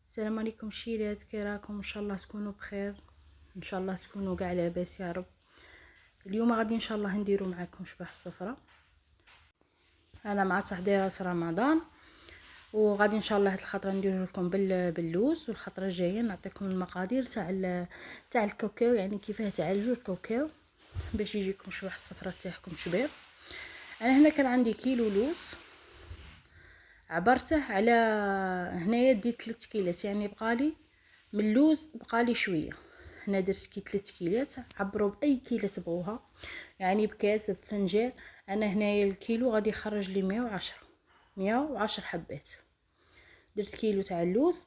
السلام عليكم شيرات، كي راكم؟ ان شاء الله تكونوا بخير، ان شاء الله تكونوا كاع لاباس يا رب. اليوم غادي ان شاء الله نديروا معكم شبح الصفرة. انا مع تحضيرات رمضان، وغادي ان شاء الله هاد الخطره نديروا لكم باللوز، والخطره الجايه نعطيكم المقادير تاع الكاوكاو، يعني كيفاه تعالجوا الكاوكاو باش يجيكم شبح الصفرة تاعكم شباب. انا هنا كان عندي كيلو لوز، عبرته على هنايا ديت 3 كيلات، يعني بقالي من اللوز بقالي شويه. هنا درت كي 3 كيلات، عبروا باي كيله تبغوها، يعني بكاس بفنجان. انا هنايا الكيلو غادي يخرج لي 110 حبات. درت كيلو تاع اللوز،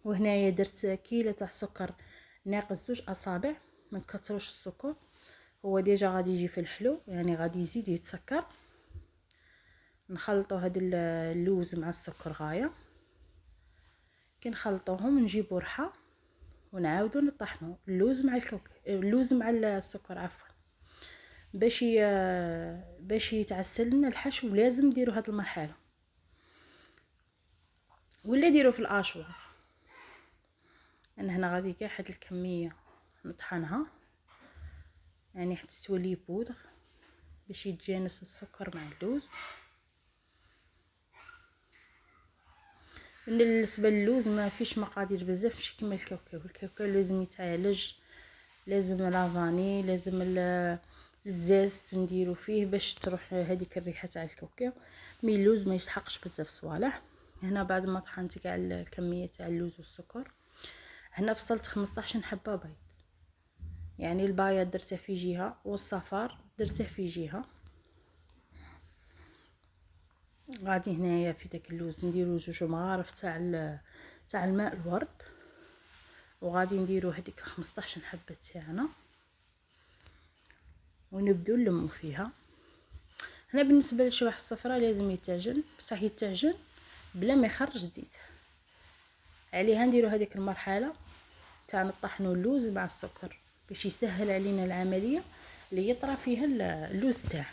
وهنايا درت كيلة تاع سكر ناقص 2 اصابع. ما تكثروش السكر، هو ديجا غادي يجي في الحلو، يعني غادي يزيد يتسكر. نخلطوا هاد اللوز مع السكر غايه، كي نخلطوهم نجيبو رحه ونعاودو نطحنوا اللوز مع اللوز مع السكر عفوا، باش يتعسل لنا الحشو. لازم نديروا هاد المرحله، ولا ديروا في الاشوار. انا هنا غادي كاع هاد الكميه نطحنها، يعني حتى تولي بودغ باش يتجانس السكر مع اللوز. بالنسبه للوز ما فيش مقادير بزاف، ماشي كيما الكاوكاو لازم يتعالج، لازم لافاني، لازم الزاز نديرو فيه باش تروح هذيك الريحه تاع الكاوكاو. مي اللوز ما يسحقش بزاف صوالح. هنا بعد ما طحنت كاع الكميه تاع اللوز والسكر، هنا فصلت 15 حبه بيض، يعني البياض درته في جهه والصفار درته في جهه. غادي هنايا في داك اللوز نديرو 2 مغارف تاع الماء الورد، وغادي نديرو هذيك 15 حبه تاعنا ونبداو نلمو فيها. هنا بالنسبه للشبح الصفراء لازم يتعجن، بصح يتعجن بلا ما يخرج زيت. عليها نديرو هذيك المرحله تاع نطحنوا اللوز مع السكر باش يسهل علينا العمليه اللي يطرى فيها اللوز تاعنا.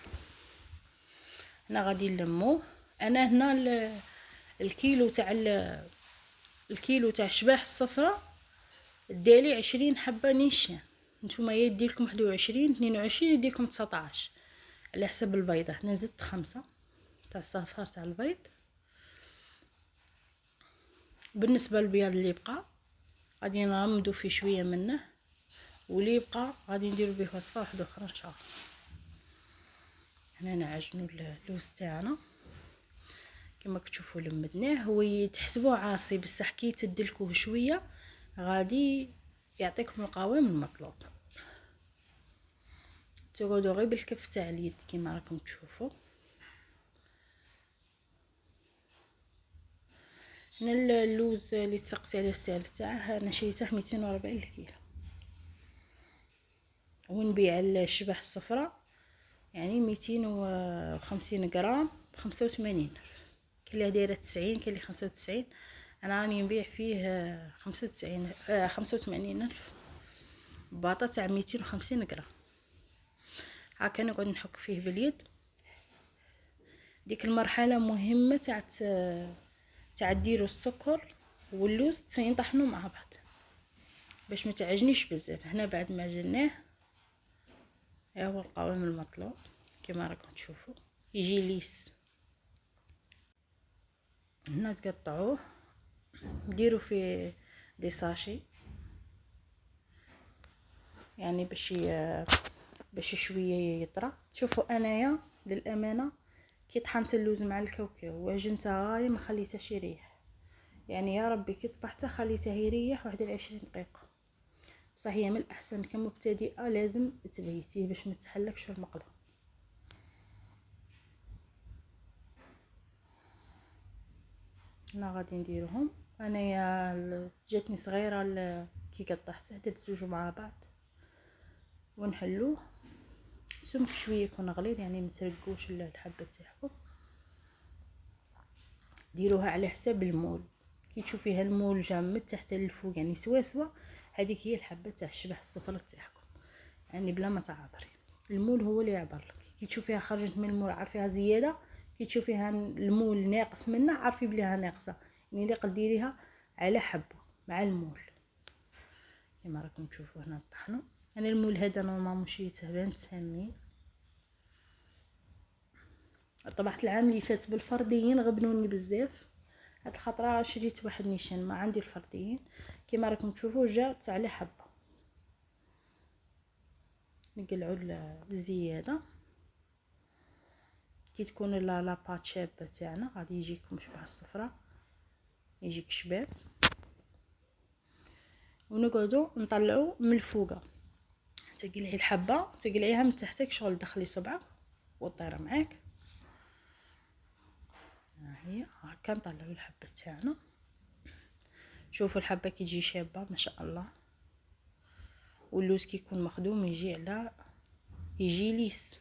هنا غادي نلموه. انا هنا الكيلو تاع شباح الصفراء دالي 20 حبه نيشان. نتوما يديلكم 21 22 يديلكم 19 على حسب البيضه. هنا زدت 5 تاع الصفار تاع البيض. بالنسبه للبياض اللي بقى غادي نرمدو فيه شويه منه، واللي يبقى غادي نديرو به وصفه واحده اخرى ان شاء الله. هنا نعجنوا اللوز تاعنا كما كتشوفوا لمدناه. هو تحسبوه عاصي، بصح كي تدلكوه شويه غادي يعطيكم القوام المطلوب. تقعدوا غير بالكف تاع اليد كما راكم تشوفوا. هنا اللوز اللي تسقسي على السعر تاعه انا شريته 240 الكيلو، ونبيع الشبح الصفراء يعني 250 غرام ب85 ألف. كاين اللي دايره 90، كاين اللي 95. انا راني نبيع فيه 85 ألف باطه تاع 250 غرام. هاكا نقعد نحك فيه باليد. ديك المرحله مهمه تاع ديروا السكر واللوز ينطحنوا مع بعض باش ما تعجنيش بزاف. هنا بعد ما عجناه ها هو القوام المطلوب كما راكم تشوفوا، يجي ليس. هنا تقطعوه ديروا فيه دي ساشي، يعني باش شويه يطرى. شوفوا انايا للامانه كي طحنت اللوز مع الكاوكاو وعجنتها غايه ما خليتهاش يريح، يعني يا ربي كي طبحته خليته يريح 21 دقيقه. بصح هي من الاحسن كمبتدئه لازم تبيتيه باش ما تحلكش المقله. هنا غادي نديرهم. انايا جاتني صغيره كي قطعته درت 2 مع بعض ونحلوه. سمك شويه يكون غليظ، يعني ما ترقوش الحبه تاعكم. ديروها على حساب المول. كي تشوفيها المول جا من تحت للفوق يعني سوا هذيك هي الحبه تاع الشبح الصفر تاعكم، يعني بلا ما تعبري. المول هو اللي يعبر لك. كي تشوفيها خرجت من المول عارفيها زياده، كي تشوفيها المول ناقص منه عارفي بليها ناقصه، يعني اللي قديريها على حبه. مع المول كما راكم تشوفوا هنا الطحنه. انا المول هذا نورمالمون شريته ب 25 طبعت العام اللي فات بالفرديين غبنوني بزاف، هاد الخطره شريت واحد نيشان ما عندي الفرديين كما راكم تشوفوا جا تاع لي حبه. نقلعوا الزياده كي تكون لاباط شابه تاعنا غادي يجيكم شبه الصفراء، يجيك شباب، ونقعدوا نطلعوا من الفوقه. تقلعي الحبه تقلعيها من تحتك شغل دخلي صبعك وطيره معاك. ها هي هكا نطلعوا الحبه تاعنا. شوفوا الحبه كي تجي شابه ما شاء الله، واللوز كي يكون مخدوم يجي ليس.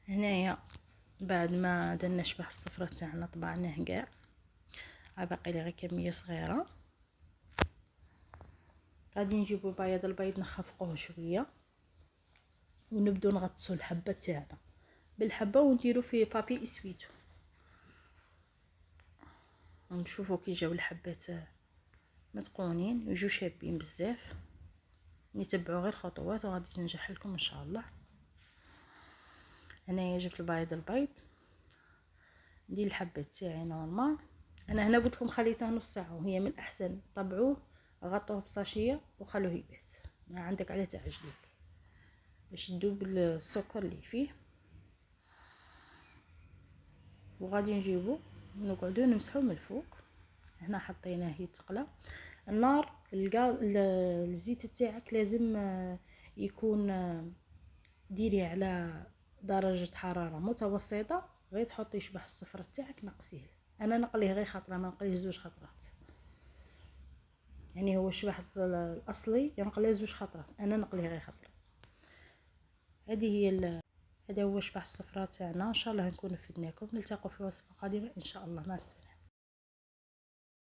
هنايا بعد ما درنا شبه الصفرة تاعنا طبعناه كاع، باقي لي غير كميه صغيره. غادي نجيبو بياض البيض نخفقوه شويه ونبدو نغطسوا الحبه تاعنا بالحبه ونديرو فيه بابي اسويتو ونشوفوا كي جاو الحبات متقونين ويجوا شابين بزاف. نتبعوا غير الخطوات وغادي تنجح لكم ان شاء الله. هنايا جبت البيض ندير الحبات تاعي نورمال. انا هنا قلت لكم خليته نص ساعه وهي من الاحسن طبعوه غطوه بصاشيه وخلوه يبات، ما عندك عليه تعجلي باش تذوب السكر اللي فيه. وغادي نجيبو ونقعدو نمسحو من الفوق. هنا حطيناه يتقلى. النار الزيت تاعك لازم يكون ديريه على درجه حراره متوسطه، غير تحطي شبح الصفر تاعك نقسيه. انا نقليه غير خطره ما نقليه زوج خطرات، يعني هو الشبح الاصلي ينقليه زوج خطرات، انا نقليه غير خطره. هذا هو شبح الصفرة تاعنا. ان شاء الله نكون فدناكم. نلتقوا في وصفه قادمه ان شاء الله. مع السلامه.